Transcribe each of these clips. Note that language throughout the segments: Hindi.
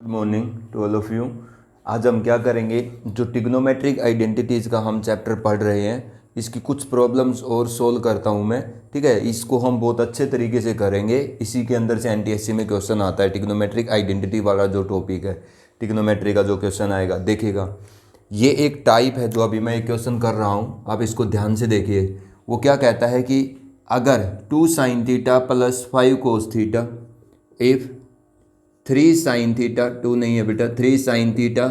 Good morning to all of you. आज हम क्या करेंगे, जो ट्रिग्नोमेट्रिक आइडेंटिटीज़ का हम चैप्टर पढ़ रहे हैं, इसकी कुछ प्रॉब्लम्स और सोल्व करता हूं मैं। ठीक है, इसको हम बहुत अच्छे तरीके से करेंगे। इसी के अंदर से एनटीएससी में क्वेश्चन आता है, ट्रिग्नोमेट्रिक आइडेंटिटी वाला जो टॉपिक है, ट्रिग्नोमेट्री का जो क्वेश्चन आएगा देखिएगा। ये एक टाइप है जो अभी मैं एक क्वेश्चन कर रहा हूँ, आप इसको ध्यान से देखिए। वो क्या कहता है कि अगर 2 sin theta plus 5 cos theta if 3 sin theta, 2 नहीं है बेटा, 3 sin theta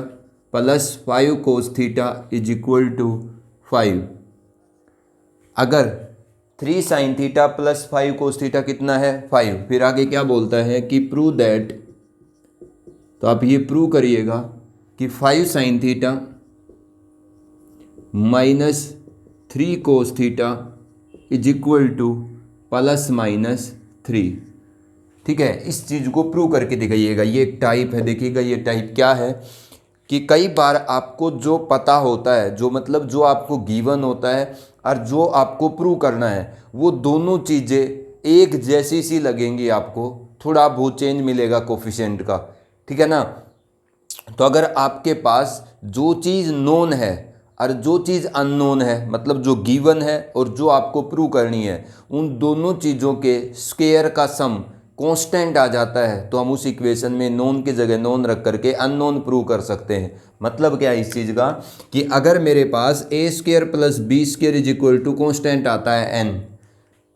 plus 5 cos theta is equal to 5। अगर 3 sin theta plus 5 cos theta कितना है 5, फिर आगे क्या बोलता है कि प्रूव दैट, तो आप ये प्रूव करिएगा कि 5 sin theta minus 3 cos theta is equal to plus minus 3। ठीक है, इस चीज़ को प्रूव करके दिखाइएगा। ये एक टाइप है, देखिएगा ये टाइप क्या है कि कई बार आपको जो पता होता है, जो मतलब जो आपको गिवन होता है और जो आपको प्रूव करना है, वो दोनों चीज़ें एक जैसी सी लगेंगी आपको, थोड़ा बहुत चेंज मिलेगा कोफिशिएंट का। ठीक है ना। तो अगर आपके पास जो चीज़ नोन है और जो चीज़ अननोन है, मतलब जो गिवन है और जो आपको प्रूव करनी है, उन दोनों चीज़ों के स्क्वायर का सम कांस्टेंट आ जाता है, तो हम उस इक्वेशन में नोन की जगह नोन रख करके अननोन प्रूव कर सकते हैं। मतलब क्या है इस चीज़ का कि अगर मेरे पास A square plus B square is equal to constant आता है एन,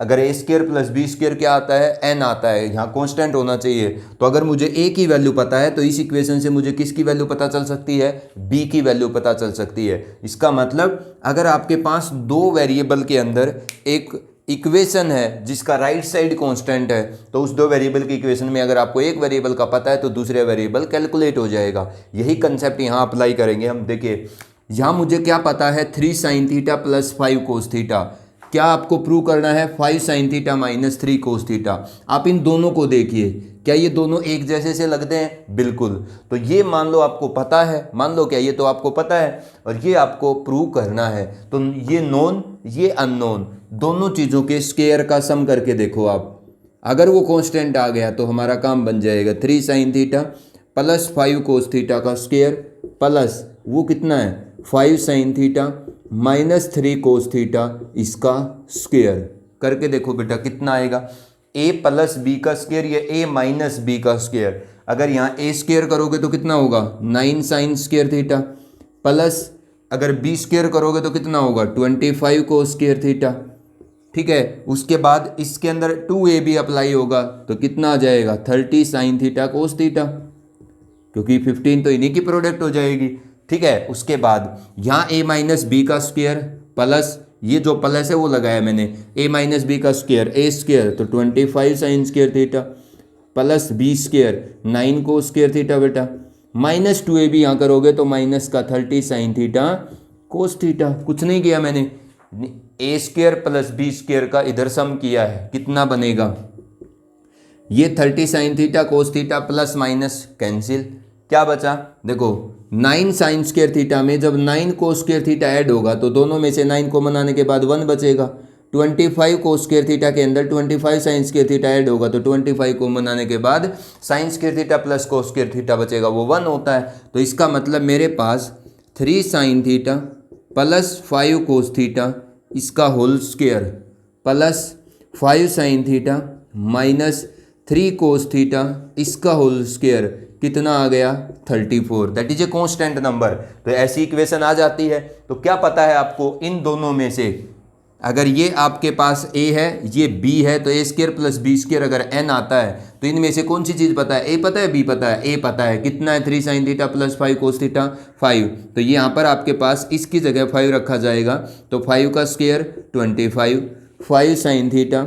अगर A square plus B square क्या आता है एन आता है, यहाँ कांस्टेंट होना चाहिए। तो अगर मुझे ए की वैल्यू पता है तो इस इक्वेशन से मुझे किसकी वैल्यू पता चल सकती है, बी की वैल्यू पता चल सकती है। इसका मतलब अगर आपके पास दो वेरिएबल के अंदर एक इक्वेशन है जिसका राइट साइड कांस्टेंट है, तो उस दो वेरिएबल की इक्वेशन में अगर आपको एक वेरिएबल का पता है तो दूसरे वेरिएबल कैलकुलेट हो जाएगा। यही कंसेप्ट यहाँ अप्लाई करेंगे हम। देखिए यहाँ मुझे क्या पता है 3 sin theta plus 5 cos theta, क्या आपको प्रूव करना है 5 sin theta minus 3 cos theta. आप इन दोनों को देखिए, क्या ये दोनों एक जैसे से लगते हैं, बिल्कुल। तो ये मान लो आपको पता है, मान लो क्या ये तो आपको पता है और ये आपको प्रूव करना है, तो ये नोन ये अननोन दोनों चीज़ों के स्क्वायर का सम करके देखो आप। अगर वो कांस्टेंट आ गया तो हमारा काम बन जाएगा 3 sin theta plus 5 cos theta का स्क्वायर प्लस वो कितना है 5 sin theta minus 3 cos theta इसका स्क्वायर करके देखो बेटा कितना आएगा। ए प्लस बी का स्क्वायर या ए माइनस बी का स्क्वायर, अगर यहाँ ए स्क्वायर करोगे तो कितना होगा 9 sin स्क्वायर थीटा प्लस अगर बी स्क्वायर करोगे तो कितना होगा 25 cos स्क्वायर थीटा। ठीक है, उसके बाद इसके अंदर 2a भी अप्लाई होगा तो कितना आ जाएगा 30 sin थीटा cos थीटा, क्योंकि 15 तो इन्हीं की प्रोडक्ट हो जाएगी। ठीक है, उसके बाद यहाँ a माइनस बी का स्क्वायर प्लस ये जो प्लस है वो लगाया मैंने, a माइनस बी का स्क्वायर ए स्क्वायर तो 25 sin square theta plus B square 9 cos square theta बेटा, माइनस 2a भी यहाँ करोगे तो माइनस का 30 sin थीटा cos थीटा। कुछ नहीं किया मैंने, ए स्क्वायर प्लस बी स्क्वायर का इधर सम किया है, कितना बनेगा ये 30 sin theta cos theta plus minus cancel, क्या बचा देखो 9 sin स्क्वायर थीटा में जब 9 cos स्क्वायर थीटा ऐड होगा तो दोनों में से 9 को मनाने के बाद 1 बचेगा। 25 cos स्क्वायर थीटा के अंदर 25 sin स्क्वायर थीटा ऐड होगा तो 25 को मनाने के बाद sin square theta plus cos square theta बचेगा, वो 1 होता है। तो इसका मतलब मेरे पास 3 sin theta plus 5 cos theta इसका whole square plus 5 sin theta minus 3 cos theta इसका होल स्क्वायर कितना आ गया 34, that is a constant number. तो ऐसी इक्वेशन आ जाती है। तो क्या पता है आपको इन दोनों में से, अगर ये आपके पास a है ये b है तो a square plus B square अगर n आता है तो इनमें से कौन सी चीज़ पता है, a पता है b पता है, a पता है कितना है 3 sin theta plus 5 cos theta 5। तो ये यहाँ पर आपके पास इसकी जगह 5 रखा जाएगा तो 5 का square 25, 5 sin theta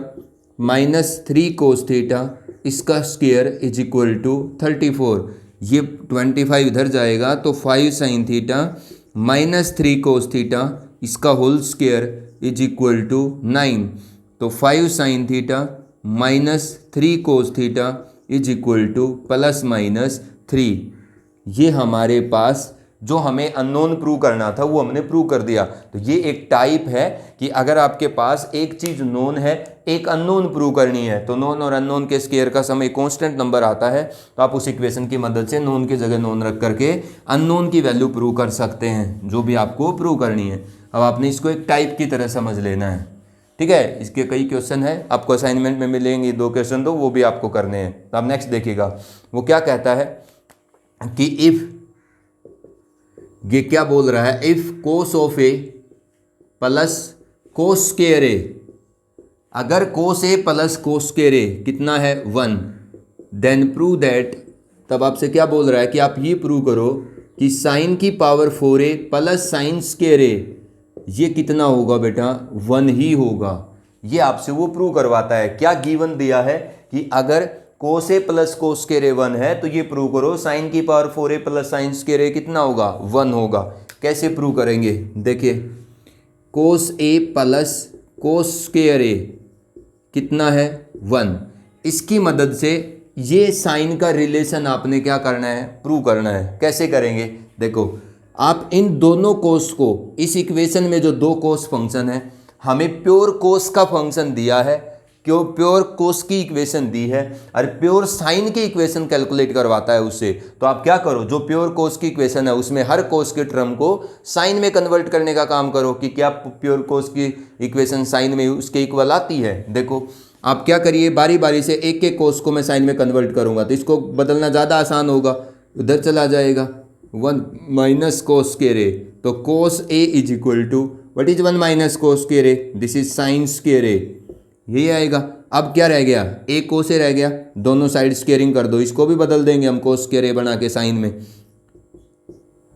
minus 3 cos theta इसका स्क्वायर इज इक्वल टू 34। ये 25 इधर जाएगा तो 5 sin theta minus 3 cos theta इसका whole square is equal to 9। तो 5 sin theta minus 3 cos theta is equal to plus minus 3। ये हमारे पास जो हमें अननोन प्रूव करना था वो हमने प्रूव कर दिया। तो ये एक टाइप है कि अगर आपके पास एक चीज़ नोन है, एक अननोन प्रूव करनी है, तो नोन और अननोन के स्क्वायर का सम एक कांस्टेंट नंबर आता है, तो आप उस इक्वेशन की मदद से नोन की जगह नोन रख करके अननोन की वैल्यू प्रूव कर सकते हैं, जो भी आपको प्रूव करनी है। अब आपने इसको एक टाइप की तरह समझ लेना है, ठीक है। इसके कई क्वेश्चन है, आपको असाइनमेंट में मिलेंगे, 2 क्वेश्चन दो वो भी आपको करने हैं। तो आप नेक्स्ट देखिएगा, वो क्या कहता है कि इफ, ये क्या बोल रहा है, if cos of A plus cos square A, अगर cos A plus cos square A कितना है 1, देन प्रूव दैट, तब आपसे क्या बोल रहा है कि आप ये प्रूव करो कि साइन की power 4a plus sine square A ये कितना होगा बेटा, 1 ही होगा। ये आपसे वो प्रूव करवाता है। क्या गिवन दिया है कि अगर कोस ए प्लस कोस स्क्वायर ए 1 है तो ये प्रूव करो साइन की power 4a plus sine square A कितना होगा, 1 होगा। कैसे प्रूव करेंगे, देखिए कोस ए प्लस कोस स्क्वायर ए कितना है 1, इसकी मदद से ये साइन का रिलेशन आपने क्या करना है, प्रूव करना है। कैसे करेंगे, देखो आप इन दोनों कोस को, इस इक्वेशन में जो 2 कोस फंक्शन है, हमें प्योर कोस का फंक्शन दिया है, क्यों प्योर कोस की इक्वेशन दी है, और प्योर साइन की इक्वेशन कैलकुलेट करवाता है उससे। तो आप क्या करो, जो प्योर कोस की इक्वेशन है उसमें हर कोस के टर्म को साइन में कन्वर्ट करने का काम करो कि क्या प्योर कोस की इक्वेशन साइन में उसके इक्वल आती है। देखो आप क्या करिए, बारी बारी से एक एक कोस को मैं साइन में कन्वर्ट करूंगा, तो इसको बदलना ज़्यादा आसान होगा, उधर चला जाएगा 1 माइनस कोस स्क्वायर ए, तो cos A is equal to what is 1 minus cos square A, this is sine square A, यही आएगा। अब क्या रह गया, ए कोस ए रह गया, दोनों साइड स्क्वेयरिंग कर दो, इसको भी बदल देंगे हम कोस स्क्वायर ए बना के साइन में।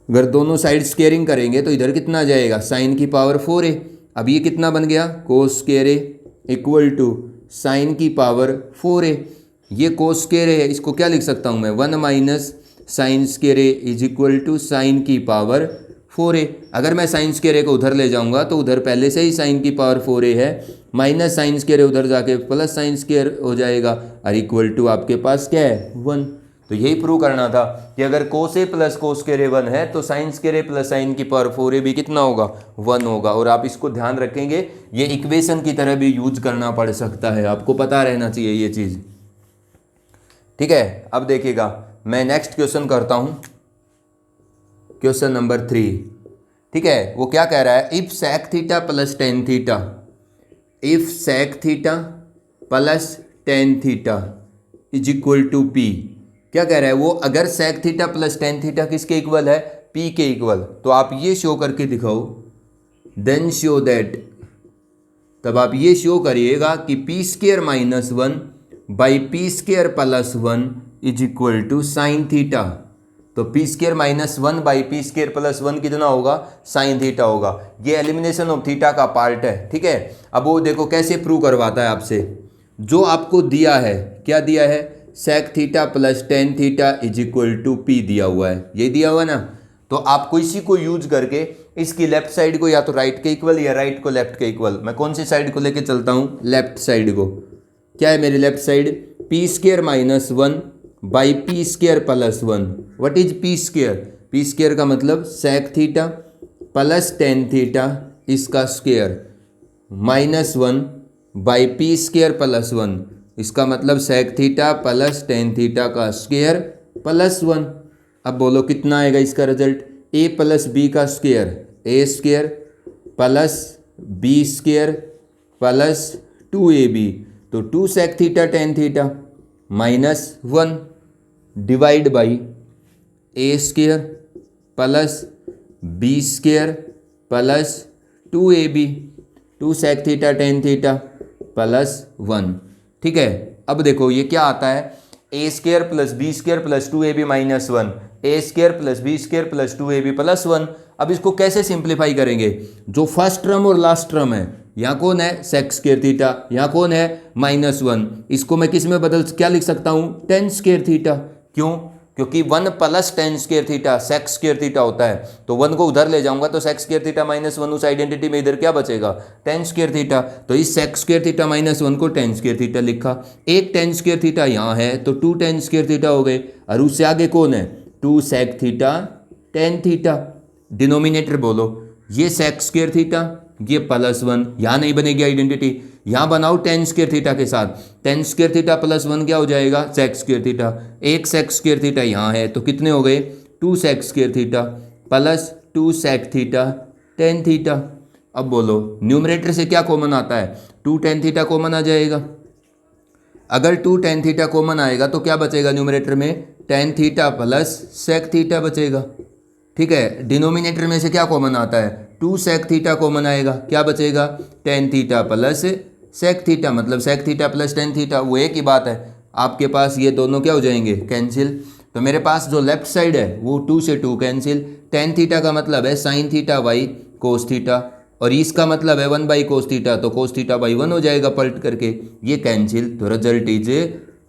अगर दोनों साइड स्क्वेयरिंग करेंगे तो इधर कितना आ जाएगा, साइन की पावर 4a। अब ये कितना बन गया, cos square A equal to sine की पावर 4a। ये कोस स्क्वायर है, इसको क्या लिख सकता हूँ मैं, 1 minus sine square A is equal to sine की पावर 4a। अगर मैं साइन स्क्वायर ए को उधर ले जाऊंगा तो उधर पहले से ही साइन की पावर 4a है, माइनस साइन स्क्वायर ए उधर जाके प्लस साइन स्क्वायर हो जाएगा, और इक्वल टू आपके पास क्या है 1। तो यही प्रूव करना था कि अगर कोस ए प्लस कोस स्क्वायर ए 1 है तो साइन स्क्वायर ए प्लस साइन की पावर 4a भी कितना होगा, 1 होगा। और आप इसको ध्यान रखेंगे, ये इक्वेशन की तरह भी यूज करना पड़ सकता है, आपको पता रहना चाहिए ये चीज़, ठीक है। अब देखिएगा मैं नेक्स्ट क्वेश्चन करता हूं, क्वेश्चन नंबर 3, ठीक है। वो क्या कह रहा है, if sec theta plus tan theta, if sec theta plus tan theta is equal to P. क्या कह रहा है वो, अगर sec theta plus tan theta किसके इक्वल है, पी के इक्वल, तो आप ये शो करके दिखाओ, देन शो दैट, तब आप ये शो करिएगा कि P square minus 1 by P square plus 1 is equal to sine theta. तो P square minus 1 by P square plus 1 कितना होगा, साइन थीटा होगा। ये एलिमिनेशन ऑफ थीटा का पार्ट है, ठीक है। अब वो देखो कैसे प्रूव करवाता है आपसे, जो आपको दिया है, क्या दिया है, sec theta plus tan theta is equal to P दिया हुआ है, ये दिया हुआ ना। तो आपको इसी को यूज करके इसकी लेफ्ट साइड को या तो राइट के इक्वल या राइट को लेफ्ट के इक्वल, मैं कौन सी साइड को लेके चलता हूँ, लेफ्ट साइड को। क्या है मेरी left side, P square minus 1 by P square plus 1। What is P square, P square का मतलब sec theta plus tan theta इसका square minus 1 by P square plus 1, इसका मतलब sec theta plus tan theta का स्क्वायर प्लस 1। अब बोलो कितना आएगा इसका रिजल्ट, ए प्लस बी का square, A square plus B square plus 2ab, तो 2 sec theta tan theta minus 1 divide by A square plus B square plus 2ab, 2 sec theta tan theta plus 1, ठीक है। अब देखो ये क्या आता है, A square plus B square plus 2ab minus 1, A square plus B square plus 2ab plus 1। अब इसको कैसे सिंप्लीफाई करेंगे, जो फर्स्ट टर्म और लास्ट टर्म है, यहाँ कौन है सेक स्क्वायर थीटा, यहाँ कौन है माइनस 1, इसको मैं किस में बदल क्या लिख सकता हूँ, टेन स्क्वायर थीटा। क्यों, क्योंकि 1 plus tan square theta sec square theta होता है, तो 1 को उधर ले जाऊंगा तो सेक स्क्वायर थीटा माइनस 1 उस आइडेंटिटी में इधर क्या बचेगा, टेन स्क्वायर थीटा। तो इस सेक स्क्वायर थीटा माइनस 1 को टेन स्क्वायर थीटा लिखा, एक टेन स्क्वायर थीटा यहाँ है तो 2 टेन स्क्वायर थीटा हो गए, और उससे आगे कौन है 2 sec theta tan theta, denominator बोलो, ये सेक स्क्वायर थीटा, ये +1, यहाँ नहीं बनेगी आइडेंटिटी, यहाँ बनाओ टेन स्क्वायर थीटा के साथ, टेन स्क्वायर थीटा +1 क्या हो जाएगा, सेक स्क्वायर थीटा, एक सेक स्क्वायर थीटा यहाँ है तो कितने हो गए, 2 sec square theta plus 2 sec theta tan theta. अब बोलो न्यूमरेटर से क्या कॉमन आता है, 2 टेन थीटा कॉमन आ जाएगा। अगर 2 टेन थीटा कॉमन आएगा तो क्या बचेगा न्यूमरेटर में, tan theta plus sec theta बचेगा। ठीक है, डिनोमिनेटर में से क्या कॉमन आता है, 2 सेक थीटा कॉमन आएगा, क्या बचेगा, tan theta plus sec theta, मतलब sec theta plus tan theta, वो एक ही बात है। आपके पास ये दोनों क्या हो जाएंगे, कैंसिल। तो मेरे पास जो लेफ्ट साइड है वो 2 से 2 कैंसिल, टेन थीटा का मतलब है sine theta by cos theta, और इसका मतलब है 1 बाई कोस थीटा, तो कोस थीटा बाई 1 हो जाएगा पलट करके, ये कैंसिल, तो रिजल्ट इज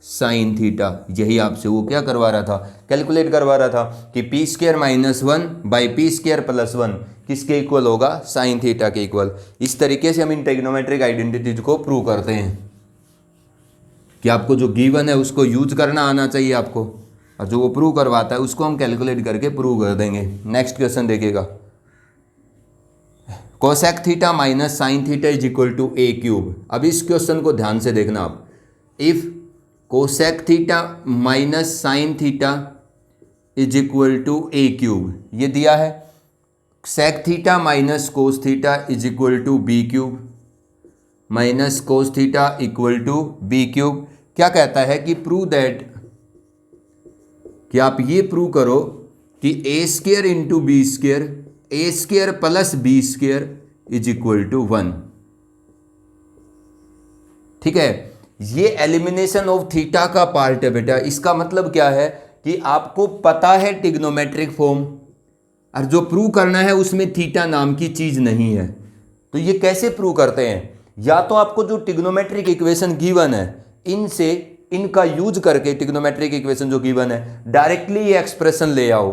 साइन थीटा। यही आपसे वो क्या करवा रहा था, कैलकुलेट करवा रहा था कि P square -1 by P square +1 किसके इक्वल होगा, साइन थीटा के इक्वल। इस तरीके से हम इन ट्रिग्नोमेट्रिक आइडेंटिटीज को प्रूव करते हैं कि आपको जो गिवन है उसको यूज करना आना चाहिए आपको, और जो वो प्रूव करवाता है उसको हम कैलकुलेट करके प्रूव कर देंगे। नेक्स्ट क्वेश्चन देखिएगा, cosec theta minus sine theta is equal to A cube. अब इस क्वेश्चन को ध्यान से देखना आप, if cosec theta minus sine theta is equal to A cube, ये दिया है, sec theta minus cos theta is equal to B cube, minus cos theta equal to B cube. क्या कहता है कि प्रूव दैट, कि आप ये प्रूव करो कि A square into B square, A square plus B square is equal to 1। ठीक है, ये एलिमिनेशन ऑफ थीटा का पार्ट है बेटा। इसका मतलब क्या है कि आपको पता है ट्रिग्नोमेट्रिक फॉर्म, और जो प्रूव करना है उसमें थीटा नाम की चीज नहीं है। तो ये कैसे प्रूव करते हैं, या तो आपको जो ट्रिग्नोमेट्रिक इक्वेशन गिवन है इनसे, इनका यूज करके ट्रिग्नोमेट्रिक इक्वेशन जो गिवन है डायरेक्टली ये एक्सप्रेशन ले आओ,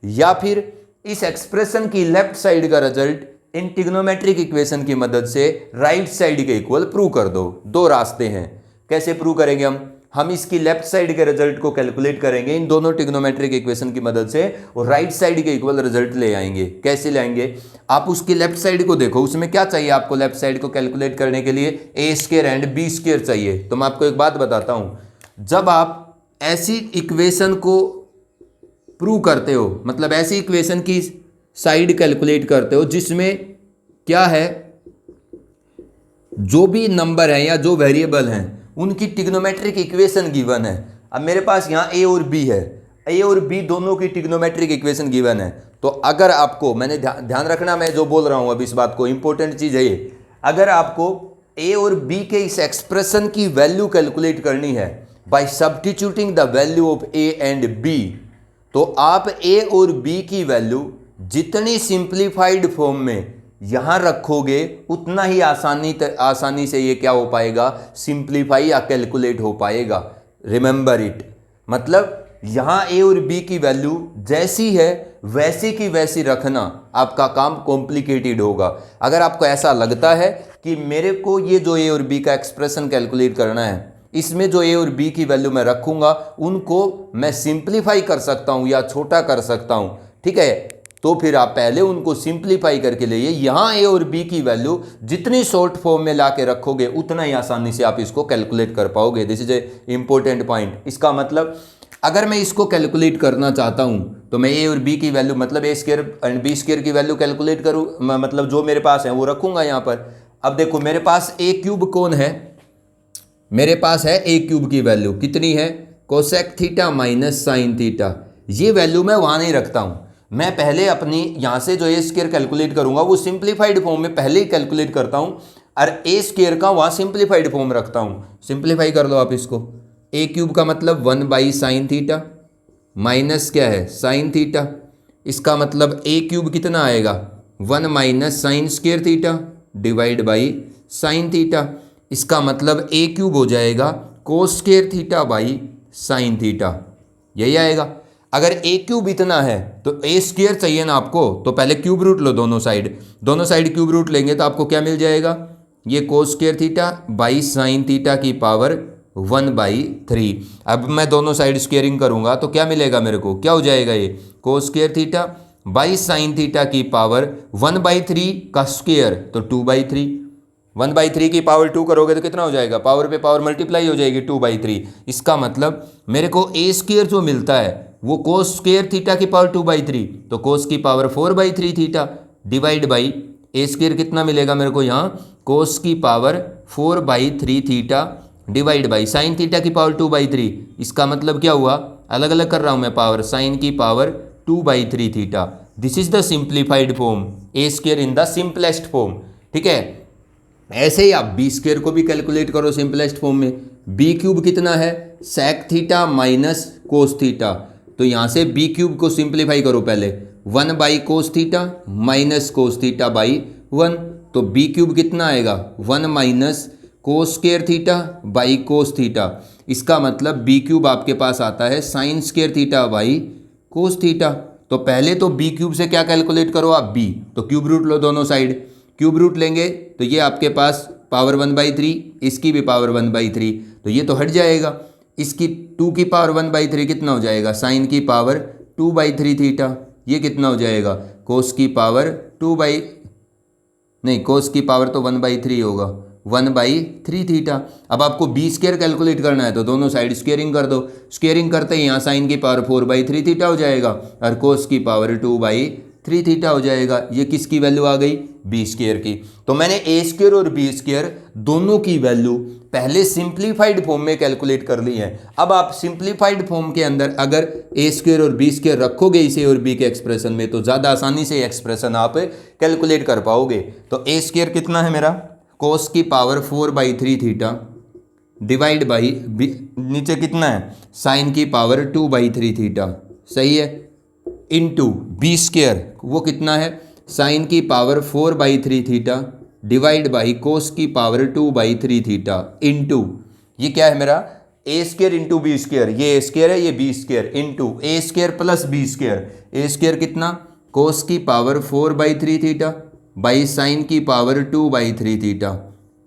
या फिर इस एक्सप्रेशन की लेफ्ट साइड का रिजल्ट इन ट्रिग्नोमेट्रिक इक्वेशन की मदद से राइट साइड के इक्वल प्रूव कर दो। दो रास्ते हैं, कैसे प्रूव करेंगे हम इसकी लेफ्ट साइड के रिजल्ट को कैलकुलेट करेंगे इन दोनों ट्रिग्नोमेट्रिक इक्वेशन की मदद से, और राइट साइड के इक्वल रिजल्ट ले आएंगे। कैसे लाएंगे, आप उसकी लेफ्ट साइड को देखो, उसमें क्या चाहिए आपको लेफ्ट साइड को कैलकुलेट करने के लिए, ए स्क्वायर एंड बी स्क्वायर चाहिए। तो मैं आपको एक बात बताता हूं, जब आप ऐसी इक्वेशन को प्रूव करते हो, मतलब ऐसी इक्वेशन की साइड कैलकुलेट करते हो जिसमें क्या है, जो भी नंबर है या जो वेरिएबल हैं उनकी ट्रिग्नोमेट्रिक इक्वेशन गिवन है। अब मेरे पास यहाँ ए और बी है, ए और बी दोनों की ट्रिग्नोमेट्रिक इक्वेशन गिवन है। तो अगर आपको, मैंने ध्यान रखना मैं जो बोल रहा हूँ अब इस बात को, इंपॉर्टेंट चीज़ है ये, अगर आपको ए और बी के इस एक्सप्रेशन की वैल्यू कैलकुलेट करनी है by substituting the value of A and B, तो आप ए और बी की वैल्यू जितनी सिंप्लीफाइड फॉर्म में यहां रखोगे उतना ही आसानी से ये क्या हो पाएगा, सिंप्लीफाई या कैलकुलेट हो पाएगा। रिमेंबर इट, मतलब यहां ए और बी की वैल्यू जैसी है वैसी की वैसी रखना, आपका काम कॉम्प्लिकेटेड होगा। अगर आपको ऐसा लगता है कि मेरे को ये जो ए और बी का एक्सप्रेशन कैलकुलेट करना है, इसमें जो ए और बी की वैल्यू मैं रखूंगा उनको मैं सिंप्लीफाई कर सकता हूं या छोटा कर सकता हूं, ठीक है, तो फिर आप पहले उनको सिंप्लीफाई करके लिए, यहां ए और बी की वैल्यू जितनी शॉर्ट फॉर्म में ला के रखोगे उतना ही आसानी से आप इसको कैलकुलेट कर पाओगे। This is a important point. इसका मतलब अगर मैं इसको कैलकुलेट करना चाहता हूं तो मैं ए और बी की वैल्यू, मतलब ए स्क्वायर एंड बी स्क्वायर की वैल्यू कैलकुलेट करूँ, मतलब जो मेरे पास है वो रखूंगा यहां पर। अब देखो मेरे पास ए क्यूब कौन है, मेरे पास है ए क्यूब की वैल्यू कितनी है, cosec theta minus sine theta. ये वैल्यू मैं वहां नहीं रखता हूं, मैं पहले अपनी यहां से जो ए स्क्वायर कैलकुलेट करूंगा वो सिंप्लीफाइड फॉर्म में पहले ही कैलकुलेट करता हूं, और ए स्क्वायर का वहां सिंप्लीफाइड फॉर्म रखता हूं। सिंप्लीफाई कर लो आप इसको, ए क्यूब का मतलब 1 बाई साइन थीटा माइनस क्या है, साइन थीटा, इसका मतलब ए क्यूब कितना आएगा, 1 minus sine square theta divide by sine theta. इसका मतलब ए क्यूब हो जाएगा कोस square theta by sine theta, यही आएगा। अगर ए क्यूब इतना है तो ए स्क्वायर चाहिए ना आपको, तो पहले क्यूब रूट लो दोनों साइड क्यूब रूट लेंगे तो आपको क्या मिल जाएगा, ये cos square theta by sine theta की पावर 1/3। अब मैं दोनों साइड स्क्वेयरिंग करूंगा तो क्या मिलेगा मेरे को, क्या हो जाएगा, ये cos square theta by sine theta की पावर 1/3 का स्क्वायर तो 2/3। 1/3 की पावर 2 करोगे तो कितना हो जाएगा, पावर पे पावर मल्टीप्लाई हो जाएगी 2/3। इसका मतलब मेरे को ए स्क्वायर जो मिलता है वो कोस स्क्वायर थीटा की पावर 2/3, तो कोस की power 4/3 theta divide by A square कितना मिलेगा मेरे को यहाँ, कोस की power 4/3 theta divide by sine theta की पावर 2/3। इसका मतलब क्या हुआ, अलग अलग कर रहा हूँ मैं पावर, साइन की power 2/3 theta. This is the simplified form, A square in the simplest form. ठीक है, ऐसे ही आप बी स्क्वायर को भी कैलकुलेट करो सिंपलेस्ट फॉर्म में। बी क्यूब कितना है, sec theta minus cos theta, तो यहाँ से बी क्यूब को सिंप्लीफाई करो पहले, 1 cos theta minus cos theta by 1, तो बी क्यूब कितना आएगा, 1 minus cos square theta by cos theta. इसका मतलब बी क्यूब आपके पास आता है sine square theta by cos theta. तो पहले तो बी क्यूब से क्या कैलकुलेट करो आप, बी, तो क्यूब रूट लो दोनों साइड, क्यूब रूट लेंगे तो ये आपके पास पावर 1/3, इसकी भी पावर 1/3, तो ये तो हट जाएगा। इसकी 2 की पावर 1/3 कितना हो जाएगा, साइन की पावर 2/3 थीटा, ये कितना हो जाएगा, कोस की पावर नहीं, कोस की पावर तो 1/3 होगा, 1/3 थीटा। अब आपको बी स्क्वायर कैलकुलेट करना है तो दोनों साइड स्क्वेयरिंग कर दो, स्क्वेयरिंग करते ही यहाँ साइन की पावर 4/3 थीटा हो जाएगा और कोस की पावर 2/3 थीटा हो जाएगा। ये किसकी वैल्यू आ गई, बी स्क्वायर की। तो मैंने ए स्क्वायर और बी स्क्वायर दोनों की वैल्यू पहले सिंप्लीफाइड फॉर्म में कैलकुलेट कर ली है। अब आप सिंप्लीफाइड फॉर्म के अंदर अगर ए स्क्वायर और बी स्क्वायर रखोगे इसे और बी के एक्सप्रेशन में तो ज़्यादा आसानी से एक्सप्रेशन आप कैलकुलेट कर पाओगे। तो ए स्क्वायर कितना है मेरा, कोस की पावर 4/3 थीटा डिवाइड बाई नीचे कितना है, साइन की पावर 2/3 थीटा, सही है, इनटू बी स्क्वायर वो कितना है, साइन की power 4/3 theta divide by cos की पावर 2/3 थीटा इनटू ये क्या है मेरा, A square into B square, ये ए स्क्वायर है ये B square into A square plus B square, A square कितना, कोस की पावर 4/3 थीटा बाई साइन की power 2/3 theta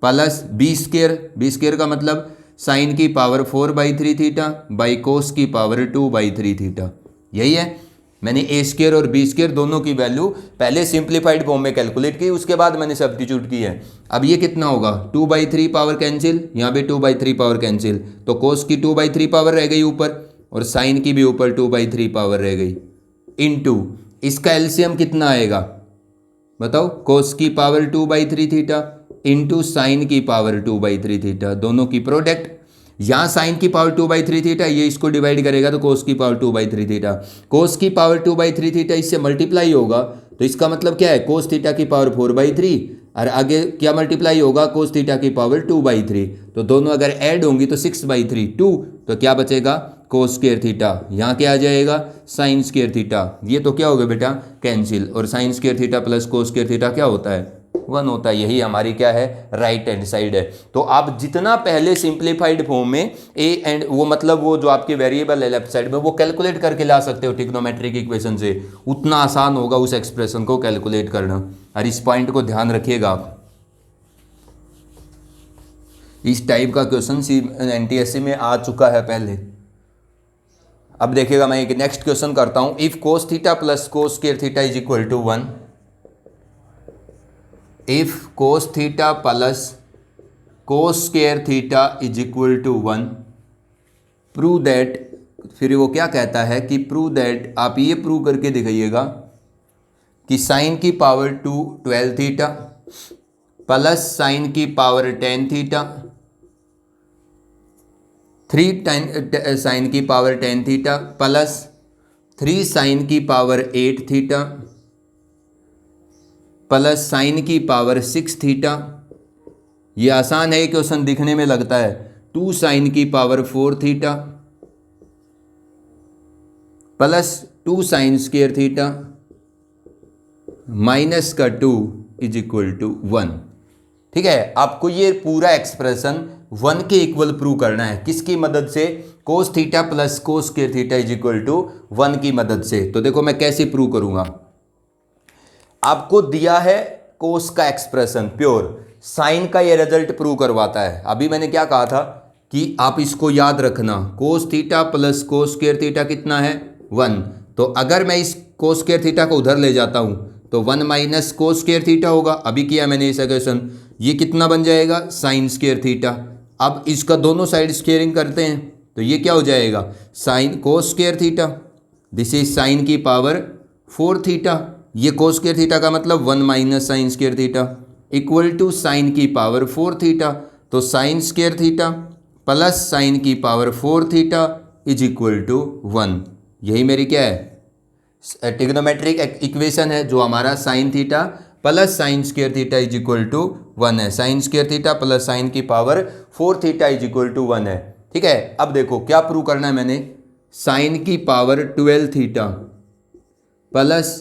plus B square का मतलब साइन की पावर 4/3 थीटा बाई कोस की पावर 2/3 थीटा। यही है, मैंने ए स्क्वायर और बी स्क्वायर दोनों की वैल्यू पहले सिंप्लीफाइड फॉर्म में कैलकुलेट की, उसके बाद मैंने सब्स्टिट्यूट की है। अब ये कितना होगा, 2/3 पावर कैंसिल, यहाँ पे 2/3 पावर कैंसिल, तो कोस की 2/3 पावर रह गई ऊपर और साइन की भी ऊपर 2/3 पावर रह गई इनटू इसका एलसीएम कितना आएगा बताओ, कोस की पावर 2/3 थीटा इंटू साइन की पावर 2/3 थीटा, दोनों की प्रोडक्ट। यहाँ साइन की पावर 2/3 थीटा, ये इसको डिवाइड करेगा तो कोस की पावर 2/3 थीटा, कोस की पावर 2/3 थीटा इससे मल्टीप्लाई होगा तो इसका मतलब क्या है, कोस थीटा की पावर 4/3 और आगे क्या मल्टीप्लाई होगा, कोस थीटा की पावर 2/3, तो दोनों अगर ऐड होंगी तो 6/3 2, तो क्या बचेगा, कोस स्क्वायर थीटा, यहाँ क्या आ जाएगा, साइन स्क्वायर थीटा, ये तो क्या होगा बेटा कैंसिल, और sign square theta plus cos square theta क्या होता है, 1 होता है। यही हमारी क्या है, राइट हैंड साइड है। तो आप जितना पहले सिंप्लीफाइड फॉर्म में ए एंड वो मतलब वो जो आपके वेरिएबल है लेफ्ट साइड में वो कैलकुलेट करके ला सकते हो ट्रिग्नोमेट्रिक इक्वेशन से, उतना आसान होगा उस एक्सप्रेशन को कैलकुलेट करना। और इस पॉइंट को ध्यान रखिएगा आप, इस टाइप का क्वेश्चन एनटीएससी में आ चुका है पहले। अब देखिएगा मैं एक नेक्स्ट क्वेश्चन करता हूं, if cos theta plus cos square theta is equal to 1, if cos theta plus cos square theta is equal to 1, prove that, फिर वो क्या कहता है कि प्रूव दैट, आप ये प्रूव करके दिखाइएगा कि साइन की पावर 12 थीटा प्लस साइन की पावर 10 थीटा 3 साइन की पावर 10 थीटा प्लस 3 साइन की पावर 8 थीटा प्लस साइन की पावर 6 थीटा। ये आसान है क्वेश्चन, दिखने में लगता है, 2 साइन की power 4 theta plus 2 sign square theta minus का 2 इज इक्वल टू 1। ठीक है, आपको ये पूरा एक्सप्रेशन 1 के इक्वल प्रूव करना है, किसकी मदद से, cos theta plus cos square theta is equal to 1 की मदद से। तो देखो मैं कैसे प्रूव करूंगा, आपको दिया है कोस का एक्सप्रेशन प्योर, साइन का ये रिजल्ट प्रूव करवाता है। अभी मैंने क्या कहा था कि आप इसको याद रखना, कोस theta plus cos square theta कितना है 1, तो अगर मैं इस कोस स्क्वायर थीटा को उधर ले जाता हूँ तो 1 माइनस कोस स्क्वायर थीटा होगा। अभी किया मैंने इस क्वेश्चन, ये कितना बन जाएगा साइन स्क्वायर थीटा। अब इसका दोनों साइड स्क्वेयरिंग करते हैं तो ये क्या हो जाएगा sine cos square theta, this is sine की पावर 4 थीटा। ये कोस स्क्वायर थीटा का मतलब 1 minus sine square theta equal to sine की पावर 4 थीटा। तो sine square theta plus sine की power 4 theta is equal to 1। यही मेरी क्या है ट्रिग्नोमेट्रिक इक्वेशन है, जो हमारा sine theta plus sine square theta is equal to 1 है। Sine square theta plus sine की power 4 theta is equal to 1 है। ठीक है, अब देखो क्या प्रूव करना है मैंने, साइन की पावर 12 थीटा प्लस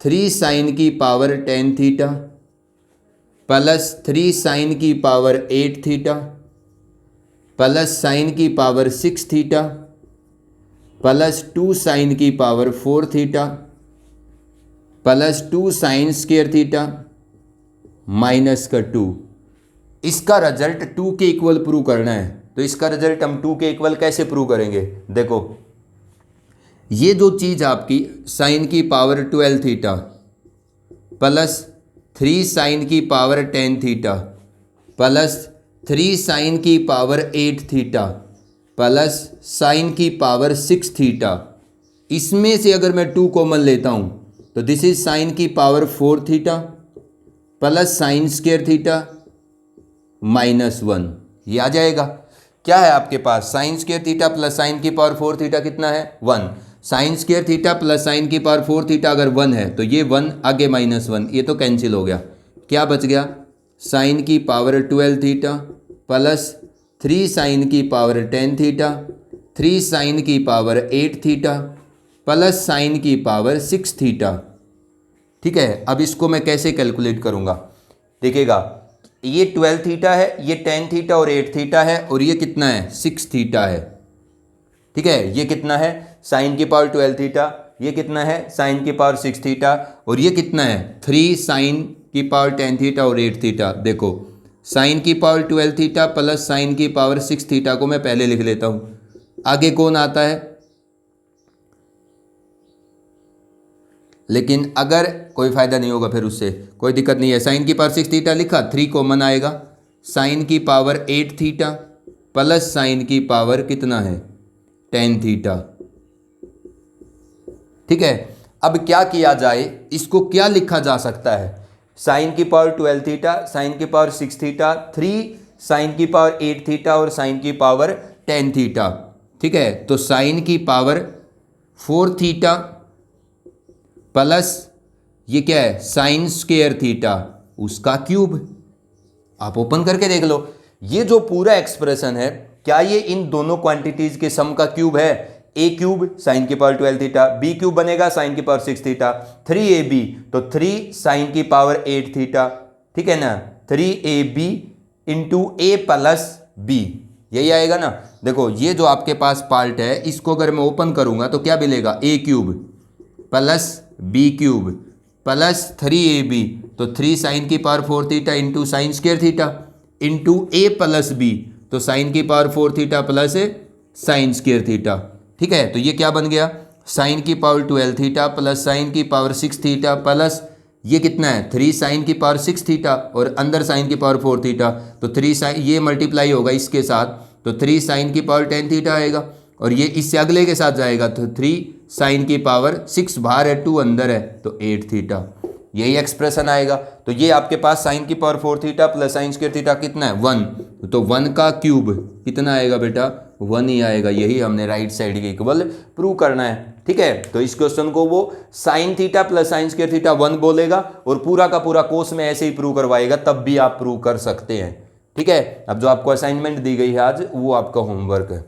3 साइन की पावर 10 थीटा प्लस 3 साइन की पावर 8 थीटा प्लस साइन की पावर 6 थीटा प्लस 2 साइन की power 4 theta plus 2 sign square theta minus का 2। इसका रिजल्ट 2 के इक्वल प्रूव करना है। तो इसका रिजल्ट हम 2 के इक्वल कैसे प्रूव करेंगे, देखो ये जो चीज़ आपकी साइन की पावर 12 थीटा प्लस 3 साइन की पावर 10 थीटा प्लस 3 साइन की पावर 8 थीटा प्लस साइन की पावर 6 थीटा, इसमें से अगर मैं 2 कॉमन लेता हूँ तो दिस इज साइन की power 4 theta plus sine square theta minus 1, ये आ जाएगा। क्या है आपके पास sine square theta plus sine की पावर 4 थीटा कितना है 1। Sine square theta plus sine की पावर 4 थीटा अगर 1 है तो ये 1 आगे माइनस 1, ये तो कैंसिल हो गया। क्या बच गया साइन की पावर 12 थीटा प्लस 3 साइन की पावर 10 थीटा 3 साइन की पावर 8 थीटा प्लस साइन की पावर 6 थीटा। ठीक है, अब इसको मैं कैसे कैलकुलेट करूँगा, देखिएगा ये 12 थीटा है, ये 10 थीटा और 8 थीटा है, और ये कितना है 6 थीटा है। ठीक है, ये कितना है साइन की पावर 12 थीटा, ये कितना है साइन की पावर 6 थीटा, और ये कितना है 3 साइन की पावर 10 थीटा और 8 थीटा। देखो साइन की पावर 12 थीटा प्लस साइन की पावर 6 थीटा को मैं पहले लिख लेता हूँ, आगे कौन आता है, लेकिन अगर कोई फ़ायदा नहीं होगा फिर उससे कोई दिक्कत नहीं है। साइन की पावर 6 थीटा लिखा, 3 कॉमन आएगा, साइन की पावर 8 थीटा प्लस साइन की पावर कितना है 10 थीटा। ठीक है, अब क्या किया जाए, इसको क्या लिखा जा सकता है, साइन की पावर 12 थीटा, साइन की पावर 6 थीटा, 3 साइन की पावर 8 थीटा और साइन की पावर 10 थीटा। ठीक है, तो साइन की पावर 4 थीटा प्लस ये क्या है साइन स्क्वायर थीटा उसका क्यूब। आप ओपन करके देख लो, ये जो पूरा एक्सप्रेशन है क्या ये इन दोनों क्वांटिटीज के सम का क्यूब है। ए क्यूब साइन की पावर 12 थीटा, बी क्यूब बनेगा साइन की पावर 6 थीटा, 3ab तो 3 साइन की पावर 8 थीटा। ठीक है ना, 3ab into A plus B, यही आएगा ना। देखो ये जो आपके पास पार्ट है इसको अगर मैं ओपन करूंगा तो क्या मिलेगा A cube plus B cube plus 3ab तो 3 साइन की power 4 theta into sine square theta into A plus B तो साइन की power 4 theta plus sine square theta. ठीक है, तो ये क्या बन गया साइन की पावर 12 थीटा प्लस साइन की पावर 6 थीटा प्लस ये कितना है 3 साइन की पावर 6 थीटा और अंदर साइन की पावर 4 थीटा, तो 3 साइन ये मल्टीप्लाई होगा इसके साथ तो 3 साइन की पावर 10 थीटा आएगा, और ये इससे अगले के साथ जाएगा तो 3 साइन की पावर 6 बाहर है 2 अंदर है तो 8 थीटा, यही एक्सप्रेशन आएगा। तो ये आपके पास साइन की power 4 theta plus sine square theta कितना है 1, तो 1 का क्यूब कितना आएगा बेटा 1 ही आएगा। यही हमने राइट साइड के इक्वल प्रूव करना है। ठीक है, तो इस क्वेश्चन को वो sign theta plus sine square theta 1 बोलेगा और पूरा का पूरा कोर्स में ऐसे ही प्रूव करवाएगा, तब भी आप प्रूव कर सकते हैं। ठीक है, अब जो आपको असाइनमेंट दी गई है आज वो आपका होमवर्क है।